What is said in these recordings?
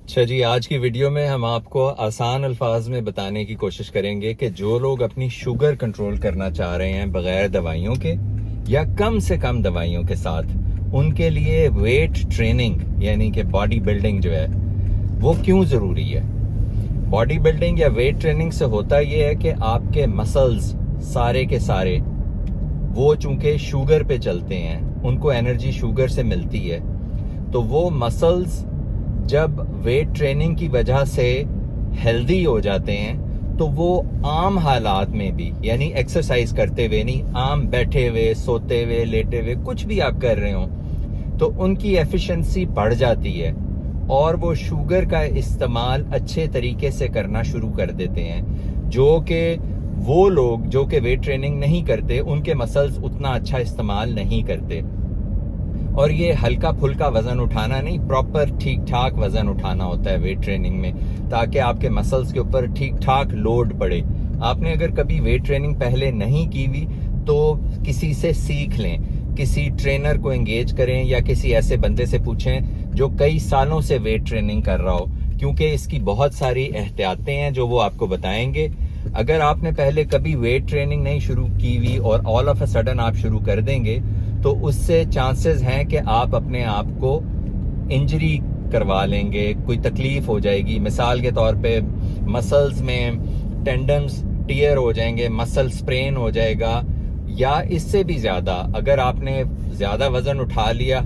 اچھا جی، آج کی ویڈیو میں ہم آپ کو آسان الفاظ میں بتانے کی کوشش کریں گے کہ جو لوگ اپنی شوگر کنٹرول کرنا چاہ رہے ہیں بغیر دوائیوں کے یا کم سے کم دوائیوں کے ساتھ، ان کے لیے ویٹ ٹریننگ یعنی کہ باڈی بلڈنگ جو ہے وہ کیوں ضروری ہے۔ باڈی بلڈنگ یا ویٹ ٹریننگ سے ہوتا یہ ہے کہ آپ کے مسلز سارے کے سارے وہ چونکہ شوگر پہ چلتے ہیں، ان کو انرجی شوگر سے ملتی ہے، تو وہ مسلز جب ویٹ ٹریننگ کی وجہ سے ہیلدی ہو جاتے ہیں تو وہ عام حالات میں بھی، یعنی ایکسرسائز کرتے ہوئے نہیں، عام بیٹھے ہوئے، سوتے ہوئے، لیٹے ہوئے، کچھ بھی آپ کر رہے ہوں تو ان کی ایفیشنسی بڑھ جاتی ہے اور وہ شوگر کا استعمال اچھے طریقے سے کرنا شروع کر دیتے ہیں، جو کہ وہ لوگ جو کہ ویٹ ٹریننگ نہیں کرتے ان کے مسلز اتنا اچھا استعمال نہیں کرتے۔ اور یہ ہلکا پھلکا وزن اٹھانا نہیں، پراپر ٹھیک ٹھاک وزن اٹھانا ہوتا ہے ویٹ ٹریننگ میں، تاکہ آپ کے مسلز کے اوپر ٹھیک ٹھاک لوڈ پڑے۔ آپ نے اگر کبھی ویٹ ٹریننگ پہلے نہیں کی ہوئی تو کسی سے سیکھ لیں، کسی ٹرینر کو انگیج کریں یا کسی ایسے بندے سے پوچھیں جو کئی سالوں سے ویٹ ٹریننگ کر رہا ہو، کیونکہ اس کی بہت ساری احتیاطیں ہیں جو وہ آپ کو بتائیں گے۔ اگر آپ نے پہلے کبھی ویٹ ٹریننگ نہیں شروع کی ہوئی اور آل آف اے سڈن آپ شروع کر دیں گے تو اس سے چانسز ہیں کہ آپ اپنے آپ کو انجری کروا لیں گے، کوئی تکلیف ہو جائے گی۔ مثال کے طور پہ مسلز میں ٹینڈنز ٹیئر ہو جائیں گے، مسل سپرین ہو جائے گا، یا اس سے بھی زیادہ اگر آپ نے زیادہ وزن اٹھا لیا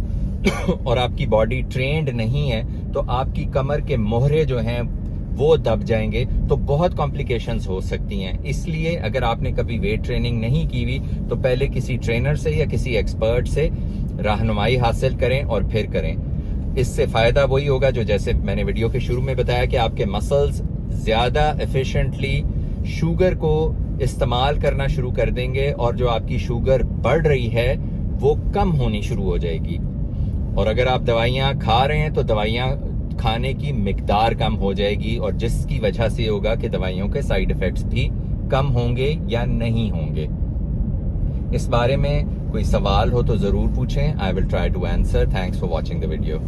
اور آپ کی باڈی ٹرینڈ نہیں ہے تو آپ کی کمر کے مہرے جو ہیں وہ دب جائیں گے، تو بہت کمپلیکیشنز ہو سکتی ہیں۔ اس لیے اگر آپ نے کبھی ویٹ ٹریننگ نہیں کی ہوئی تو پہلے کسی ٹرینر سے یا کسی ایکسپرٹ سے رہنمائی حاصل کریں اور پھر کریں۔ اس سے فائدہ وہی ہوگا جو جیسے میں نے ویڈیو کے شروع میں بتایا کہ آپ کے مسلز زیادہ ایفیشنٹلی شوگر کو استعمال کرنا شروع کر دیں گے اور جو آپ کی شوگر بڑھ رہی ہے وہ کم ہونی شروع ہو جائے گی۔ اور اگر آپ دوائیاں کھا رہے ہیں تو دوائیاں کھانے کی مقدار کم ہو جائے گی، اور جس کی وجہ سے ہوگا کہ دوائیوں کے سائیڈ ایفیکٹس بھی کم ہوں گے یا نہیں ہوں گے۔ اس بارے میں کوئی سوال ہو تو ضرور پوچھیں، I will try to answer. Thanks for watching the video.